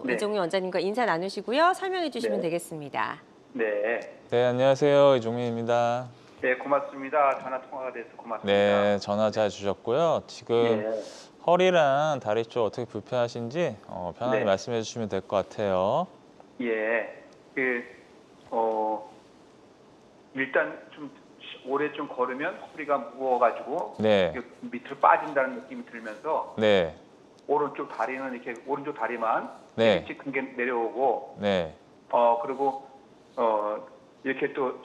네. 이종민 원장님과 인사 나누시고요. 설명해 주시면 네. 되겠습니다. 네. 네, 안녕하세요. 이종민입니다. 네, 고맙습니다. 전화 통화가 돼서 고맙습니다. 네, 전화 잘 주셨고요. 지금 예. 허리랑 다리 쪽 어떻게 불편하신지 편하게 네. 말씀해 주시면 될 것 같아요. 예. 일단 좀 오래 좀 걸으면 허리가 무거워가지고 네. 밑으로 빠진다는 느낌이 들면서 네, 오른쪽 다리는 이렇게 오른쪽 다리만 네. 큰 게 내려오고 네, 그리고 이렇게 또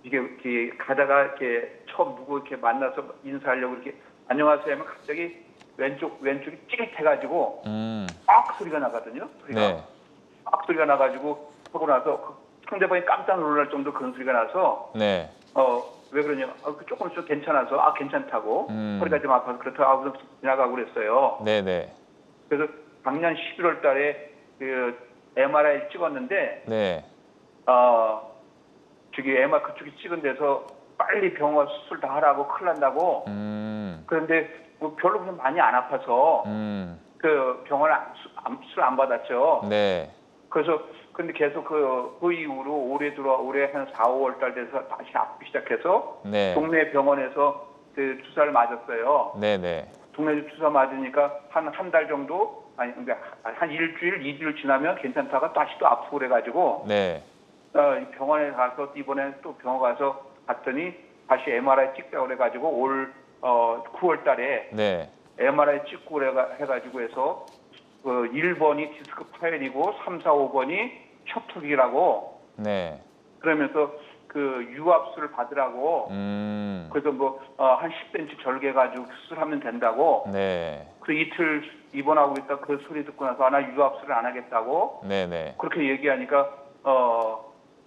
이게 가다가 이렇게 처음 누구 이렇게 만나서 인사하려고 이렇게 안녕하세요 하면 갑자기 왼쪽이 찌릿해가지고 악 소리가 나거든요. 소리가 네, 악 소리가 나가지고 하고 나서 상대방이 깜짝 놀랄 정도 그런 소리가 나서 네. 왜 그러냐? 조금 좀 괜찮아서 괜찮다고 허리가 좀 아파서 그렇다고 하고 지나가고 그랬어요. 네네. 그래서 작년 11월 달에 그 MRI 찍었는데 네. 저기 MRI 그쪽이 찍은 데서 빨리 병원 수술 다 하라고 큰일 난다고. 그런데 뭐 별로 그냥 많이 안 아파서 그 병원 수술 안 받았죠. 네. 그래서 근데 계속 그 이후로 올해 한 4, 5월 달 돼서 다시 아프기 시작해서 네. 동네 병원에서 그 주사를 맞았어요. 네네. 동네 주사 맞으니까 한 달 정도 아니 그러니까 한 일주일, 2주일 지나면 괜찮다가 다시 또 아프고 그래가지고 네. 병원에 가서 이번에 또 병원 가서 갔더니 다시 MRI 찍자고 그래가지고 올 9월 달에 네. MRI 찍고 해가지고 해서 1번이 디스크 파열이고 3, 4, 5번이 협투기라고 네. 그러면서 그 유압수를 받으라고 그래서 뭐 한 10cm 절개가지고 수술하면 된다고 네. 그 이틀 입원하고 있다 그 소리 듣고 나서 나 유압수를 안 하겠다고 네네. 그렇게 얘기하니까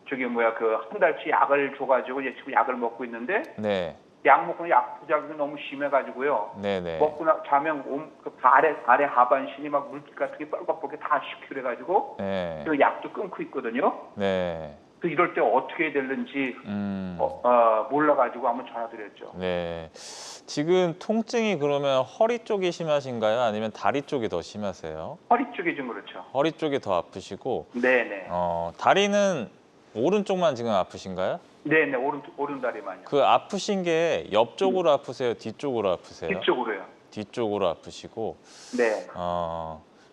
저기 뭐야 그 한 달치 약을 줘가지고 이제 지금 약을 먹고 있는데 네. 약 먹고 약 부작용이 너무 심해가지고요. 네네. 먹고 자면 그 발에 하반신이 막 물기 같은 게 뻘뻘뻘게 다 식히고 그래가지고 네. 그 약도 끊고 있거든요. 네. 그 이럴 때 어떻게 해야 되는지 몰라가지고 한번 전화드렸죠. 네. 지금 통증이 그러면 허리 쪽이 심하신가요? 아니면 다리 쪽이 더 심하세요? 허리 쪽이 좀 그렇죠. 허리 쪽이 더 아프시고, 네네. 다리는 오른쪽만 지금 아프신가요? 네네 오른 다리만요. 그 아프신 게 옆쪽으로 아프세요? 뒤쪽으로 아프세요? 뒤쪽으로요. 뒤쪽으로 아프시고, 네.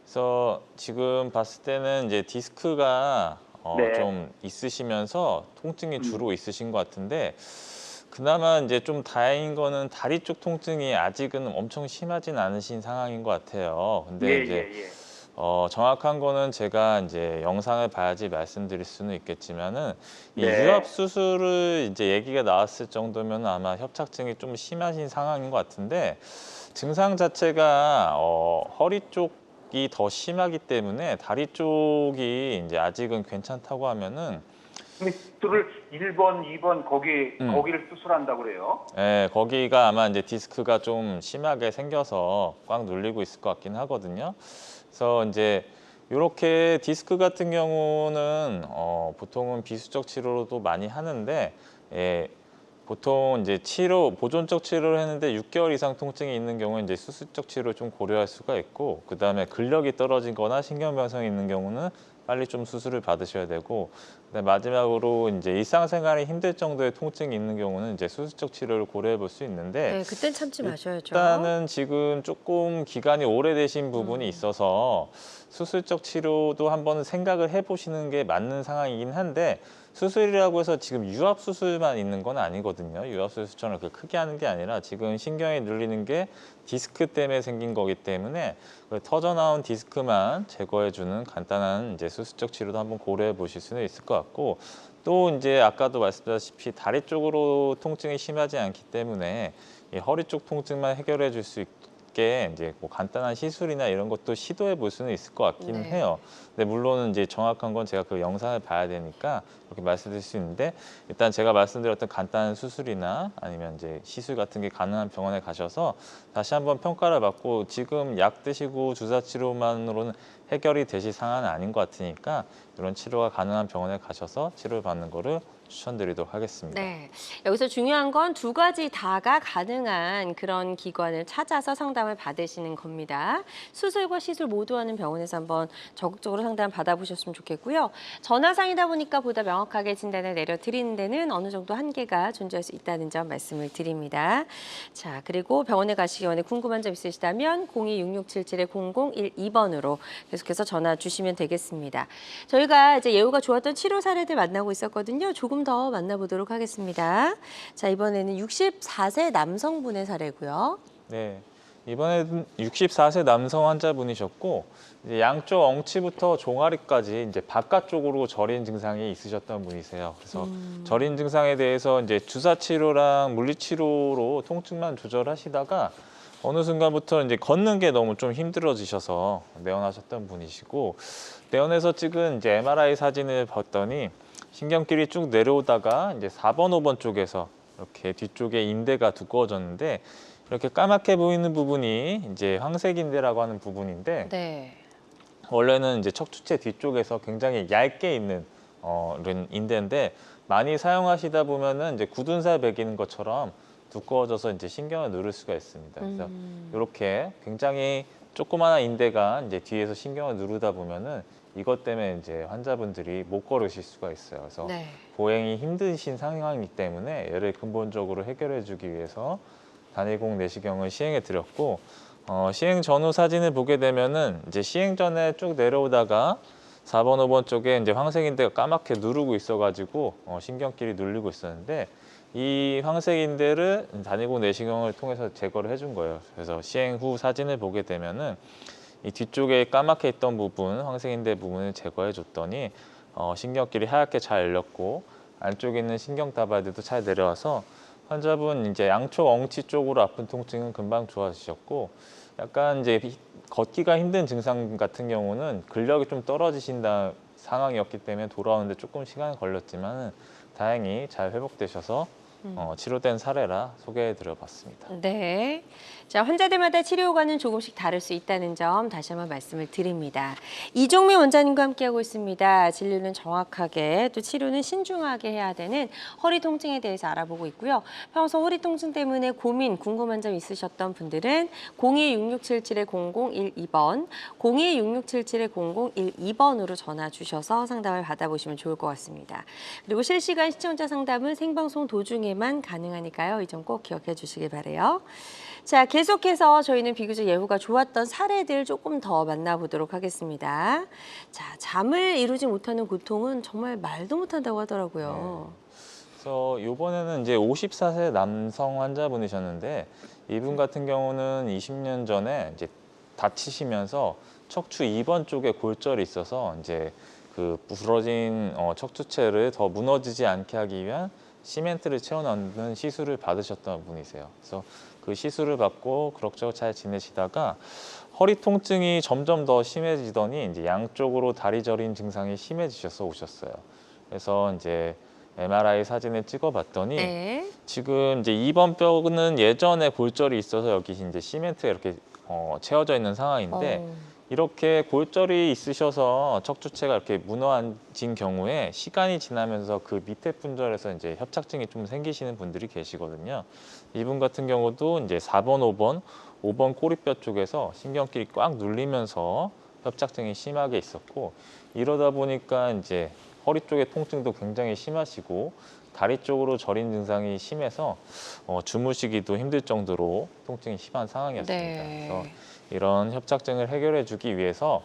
그래서 지금 봤을 때는 이제 디스크가 네. 좀 있으시면서 통증이 주로 있으신 것 같은데 그나마 이제 좀 다행인 거는 다리 쪽 통증이 아직은 엄청 심하진 않으신 상황인 것 같아요. 근데 이제 정확한 거는 제가 이제 영상을 봐야지 말씀드릴 수는 있겠지만은 이 네. 유압 수술을 이제 얘기가 나왔을 정도면 아마 협착증이 좀 심하신 상황인 것 같은데 증상 자체가 허리 쪽이 더 심하기 때문에 다리 쪽이 이제 아직은 괜찮다고 하면은 근데 그를 1번, 2번 거기를 수술한다고 그래요. 네, 거기가 아마 이제 디스크가 좀 심하게 생겨서 꽉 눌리고 있을 것 같긴 하거든요. 그래서 이제 이렇게 디스크 같은 경우는 보통은 비수적 치료로도 많이 하는데 보통 이제 보존적 치료를 했는데 6개월 이상 통증이 있는 경우는 이제 수술적 치료를 좀 고려할 수가 있고 그다음에 근력이 떨어지거나 신경변성이 있는 경우는 빨리 좀 수술을 받으셔야 되고 그다음에 마지막으로 이제 일상생활이 힘들 정도의 통증이 있는 경우는 이제 수술적 치료를 고려해 볼 수 있는데 네, 그땐 참지 마셔야죠. 일단은 지금 조금 기간이 오래되신 부분이 있어서 수술적 치료도 한번 생각을 해보시는 게 맞는 상황이긴 한데 수술이라고 해서 지금 유압 수술만 있는 건 아니거든요. 유압 수술처럼 크게 하는 게 아니라 지금 신경이 눌리는 게 디스크 때문에 생긴 거기 때문에 터져 나온 디스크만 제거해주는 간단한 이제 수술적 치료도 한번 고려해 보실 수는 있을 것 같고 또 이제 아까도 말씀드렸다시피 다리 쪽으로 통증이 심하지 않기 때문에 이 허리 쪽 통증만 해결해 줄 수 있게 이제 뭐 간단한 시술이나 이런 것도 시도해 볼 수는 있을 것 같긴 해요. 근데 물론 이제 정확한 건 제가 그 영상을 봐야 되니까 그렇게 말씀드릴 수 있는데 일단 제가 말씀드렸던 간단한 수술이나 아니면 이제 시술 같은 게 가능한 병원에 가셔서 다시 한번 평가를 받고 지금 약 드시고 주사 치료만으로는 해결이 되실 상황은 아닌 것 같으니까 이런 치료가 가능한 병원에 가셔서 치료를 받는 거를 추천드리도록 하겠습니다. 네, 여기서 중요한 건 두 가지 다가 가능한 그런 기관을 찾아서 상담을 받으시는 겁니다. 수술과 시술 모두 하는 병원에서 한번 적극적으로 상담 받아보셨으면 좋겠고요. 전화상이다 보니까 보다 명확하게 진단을 내려드리는 데는 어느 정도 한계가 존재할 수 있다는 점 말씀을 드립니다. 자, 그리고 병원에 가시기 전에 궁금한 점 있으시다면 02-6677-0012번으로 계속해서 전화 주시면 되겠습니다. 저희가 이제 예후가 좋았던 치료 사례들 만나고 있었거든요. 조금 더 만나보도록 하겠습니다. 자, 이번에는 64세 남성분의 사례고요. 네, 이번에는 64세 남성 환자분이셨고 이제 양쪽 엉치부터 종아리까지 이제 바깥쪽으로 저린 증상이 있으셨던 분이세요. 그래서 저린 증상에 대해서 이제 주사 치료랑 물리 치료로 통증만 조절하시다가 어느 순간부터 이제 걷는 게 너무 좀 힘들어지셔서 내원하셨던 분이시고, 내원에서 찍은 이제 MRI 사진을 봤더니 신경길이 쭉 내려오다가 이제 4번, 5번 쪽에서 이렇게 뒤쪽에 인대가 두꺼워졌는데, 이렇게 까맣게 보이는 부분이 이제 황색인대라고 하는 부분인데, 네. 원래는 이제 척추체 뒤쪽에서 굉장히 얇게 있는 이런 인대인데, 많이 사용하시다 보면은 이제 굳은 살 베기는 것처럼 두꺼워져서 이제 신경을 누를 수가 있습니다. 그래서 이렇게 굉장히 조그마한 인대가 이제 뒤에서 신경을 누르다 보면은 이것 때문에 이제 환자분들이 못 걸으실 수가 있어요. 그래서 네. 보행이 힘드신 상황이기 때문에 얘를 근본적으로 해결해주기 위해서 단일공 내시경을 시행해 드렸고, 시행 전후 사진을 보게 되면은 이제 시행 전에 쭉 내려오다가 4번, 5번 쪽에 이제 황색인대가 까맣게 누르고 있어가지고 신경끼리 눌리고 있었는데, 이 황색인대를 단일공 내시경을 통해서 제거를 해준 거예요. 그래서 시행 후 사진을 보게 되면은 이 뒤쪽에 까맣게 있던 부분, 황색인대 부분을 제거해 줬더니 신경끼리 하얗게 잘 열렸고, 안쪽에 있는 신경다발들도 잘 내려와서 환자분 이제 양쪽 엉치 쪽으로 아픈 통증은 금방 좋아지셨고, 약간 이제 걷기가 힘든 증상 같은 경우는 근력이 좀 떨어지신다 상황이었기 때문에 돌아오는데 조금 시간이 걸렸지만 다행히 잘 회복되셔서 치료된 사례라 소개해드려봤습니다. 네. 자, 환자들마다 치료과는 조금씩 다를 수 있다는 점 다시 한번 말씀을 드립니다. 이종민 원장님과 함께하고 있습니다. 진료는 정확하게 또 치료는 신중하게 해야 되는 허리 통증에 대해서 알아보고 있고요. 평소 허리 통증 때문에 고민, 궁금한 점 있으셨던 분들은 02-6677-0012번, 02-6677-0012번으로 전화 주셔서 상담을 받아보시면 좋을 것 같습니다. 그리고 실시간 시청자 상담은 생방송 도중에만 가능하니까요. 이 점 꼭 기억해 주시길 바라요. 자, 계속해서 저희는 비교적 예후가 좋았던 사례들 조금 더 만나보도록 하겠습니다. 자, 잠을 이루지 못하는 고통은 정말 말도 못한다고 하더라고요. 그래서 이번에는 이제 54세 남성 환자분이셨는데, 이분 같은 경우는 20년 전에 이제 다치시면서 척추 2번 쪽에 골절이 있어서 이제 그 부러진 척추체를 더 무너지지 않게 하기 위한 시멘트를 채워 넣는 시술을 받으셨던 분이세요. 그래서 그 시술을 받고 그럭저럭 잘 지내시다가 허리 통증이 점점 더 심해지더니 이제 양쪽으로 다리 저린 증상이 심해지셔서 오셨어요. 그래서 이제 MRI 사진을 찍어봤더니 네. 지금 이제 2번 뼈는 예전에 골절이 있어서 여기 이제 시멘트가 이렇게 채워져 있는 상황인데, 이렇게 골절이 있으셔서 척추체가 이렇게 무너진 경우에 시간이 지나면서 그 밑에 분절에서 이제 협착증이 좀 생기시는 분들이 계시거든요. 이분 같은 경우도 이제 4번, 5번 꼬리뼈 쪽에서 신경끼리 꽉 눌리면서 협착증이 심하게 있었고, 이러다 보니까 이제 허리 쪽의 통증도 굉장히 심하시고 다리 쪽으로 저린 증상이 심해서 주무시기도 힘들 정도로 통증이 심한 상황이었습니다. 네. 그래서 이런 협착증을 해결해 주기 위해서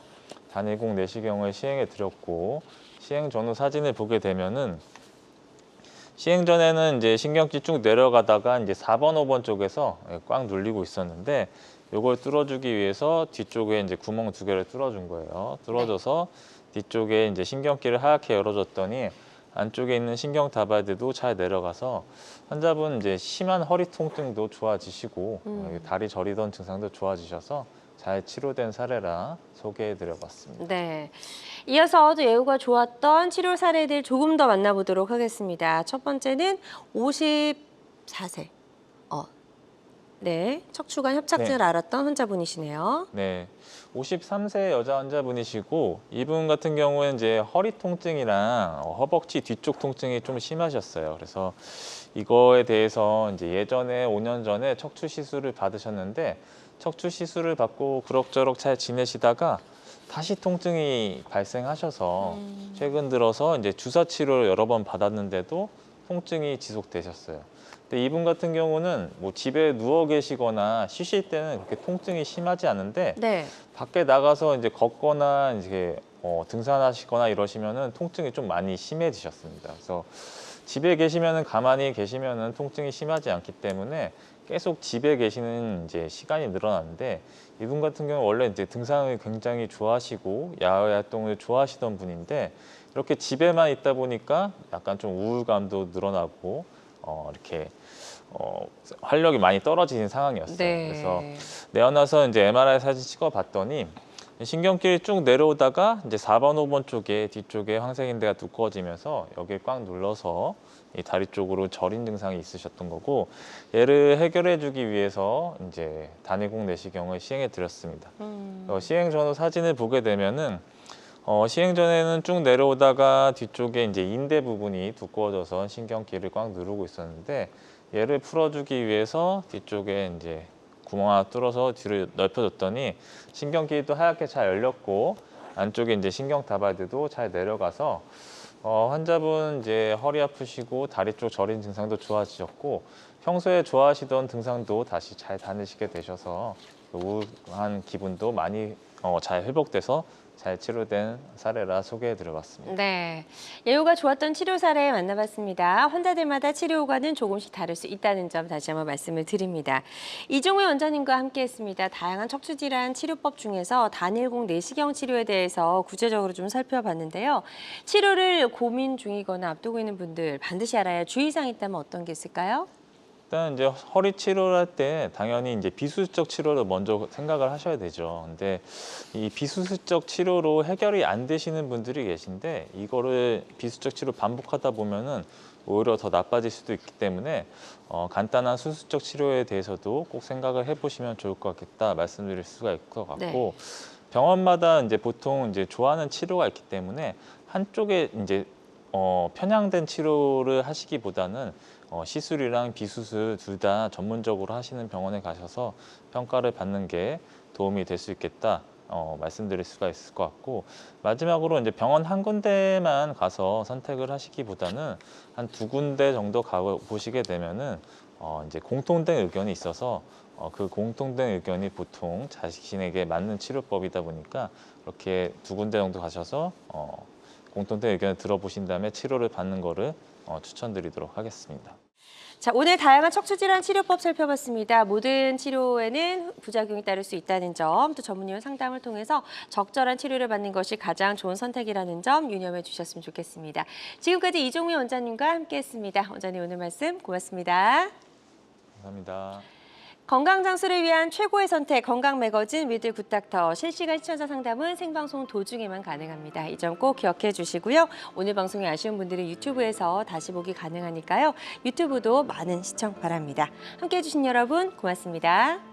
단일공 내시경을 시행해 드렸고, 시행 전후 사진을 보게 되면은 시행 전에는 이제 신경질 쭉 내려가다가 이제 4번, 5번 쪽에서 꽉 눌리고 있었는데, 이걸 뚫어주기 위해서 뒤쪽에 이제 구멍 2개를 뚫어준 거예요. 뚫어줘서 뒤쪽에 이제 신경길을 하얗게 열어줬더니 안쪽에 있는 신경 다발들도 잘 내려가서 환자분 이제 심한 허리 통증도 좋아지시고 다리 저리던 증상도 좋아지셔서 잘 치료된 사례라 소개해드려봤습니다. 네. 이어서 또 예후가 좋았던 치료 사례들 조금 더 만나보도록 하겠습니다. 첫 번째는 54세. 네, 척추관 협착증을 네. 앓았던 환자분이시네요. 네, 53세 여자 환자분이시고, 이분 같은 경우는 이제 허리 통증이랑 허벅지 뒤쪽 통증이 좀 심하셨어요. 그래서 이거에 대해서 이제 예전에 5년 전에 척추 시술을 받으셨는데, 척추 시술을 받고 그럭저럭 잘 지내시다가 다시 통증이 발생하셔서 최근 들어서 이제 주사 치료를 여러 번 받았는데도 통증이 지속되셨어요. 근데 이분 같은 경우는 뭐 집에 누워 계시거나 쉬실 때는 그렇게 통증이 심하지 않은데, 네. 밖에 나가서 이제 걷거나 이제 등산하시거나 이러시면은 통증이 좀 많이 심해지셨습니다. 그래서 집에 계시면은 가만히 계시면은 통증이 심하지 않기 때문에 계속 집에 계시는 이제 시간이 늘어났는데, 이분 같은 경우 원래 이제 등산을 굉장히 좋아하시고 야외 활동을 좋아하시던 분인데, 이렇게 집에만 있다 보니까 약간 좀 우울감도 늘어나고 이렇게 활력이 많이 떨어지는 상황이었어요. 네. 그래서 내어놔서 이제 MRI 사진 찍어봤더니 신경길이 쭉 내려오다가 이제 4번, 5번 쪽에 뒤쪽에 황색인대가 두꺼워지면서 여기에 꽉 눌러서 이 다리 쪽으로 저린 증상이 있으셨던 거고, 얘를 해결해주기 위해서 이제 단일공 내시경을 시행해 드렸습니다. 시행 전후 사진을 보게 되면은 시행 전에는 쭉 내려오다가 뒤쪽에 이제 인대 부분이 두꺼워져서 신경길을 꽉 누르고 있었는데, 얘를 풀어주기 위해서 뒤쪽에 이제 구멍 하나 뚫어서 뒤로 넓혀줬더니 신경길이 또 하얗게 잘 열렸고 안쪽에 이제 신경다발들도 잘 내려가서 환자분 이제 허리 아프시고 다리 쪽 저린 증상도 좋아지셨고 평소에 좋아하시던 등산도 다시 잘 다니시게 되셔서 우울한 기분도 많이 잘 회복돼서 잘 치료된 사례라 소개해드려봤습니다. 네, 예후가 좋았던 치료 사례 만나봤습니다. 환자들마다 치료 효과는 조금씩 다를 수 있다는 점 다시 한번 말씀을 드립니다. 이종우 원장님과 함께했습니다. 다양한 척추질환 치료법 중에서 단일공 내시경 치료에 대해서 구체적으로 좀 살펴봤는데요. 치료를 고민 중이거나 앞두고 있는 분들 반드시 알아야 할 주의사항이 있다면 어떤 게 있을까요? 일단 이제 허리 치료를 할 때 당연히 이제 비수술적 치료를 먼저 생각을 하셔야 되죠. 근데 이 비수술적 치료로 해결이 안 되시는 분들이 계신데 이거를 비수술적 치료 반복하다 보면은 오히려 더 나빠질 수도 있기 때문에 간단한 수술적 치료에 대해서도 꼭 생각을 해보시면 좋을 것 같겠다 말씀드릴 수가 있을 것 같고, 네. 병원마다 이제 보통 이제 좋아하는 치료가 있기 때문에 한쪽에 이제 편향된 치료를 하시기보다는 시술이랑 비수술 둘 다 전문적으로 하시는 병원에 가셔서 평가를 받는 게 도움이 될 수 있겠다 말씀드릴 수가 있을 것 같고, 마지막으로 이제 병원 한 군데만 가서 선택을 하시기보다는 한 2군데 정도 가보시게 되면은 이제 공통된 의견이 있어서 그 공통된 의견이 보통 자신에게 맞는 치료법이다 보니까 그렇게 2군데 정도 가셔서 공통된 의견을 들어보신 다음에 치료를 받는 거를 추천드리도록 하겠습니다. 자, 오늘 다양한 척추질환 치료법 살펴봤습니다. 모든 치료에는 부작용이 따를 수 있다는 점, 또 전문의와 상담을 통해서 적절한 치료를 받는 것이 가장 좋은 선택이라는 점 유념해 주셨으면 좋겠습니다. 지금까지 이종우 원장님과 함께했습니다. 원장님 오늘 말씀 고맙습니다. 감사합니다. 건강 장수를 위한 최고의 선택 건강 매거진 위드 굿닥터 실시간 시청자 상담은 생방송 도중에만 가능합니다. 이 점 꼭 기억해 주시고요. 오늘 방송이 아쉬운 분들은 유튜브에서 다시 보기 가능하니까요. 유튜브도 많은 시청 바랍니다. 함께해 주신 여러분 고맙습니다.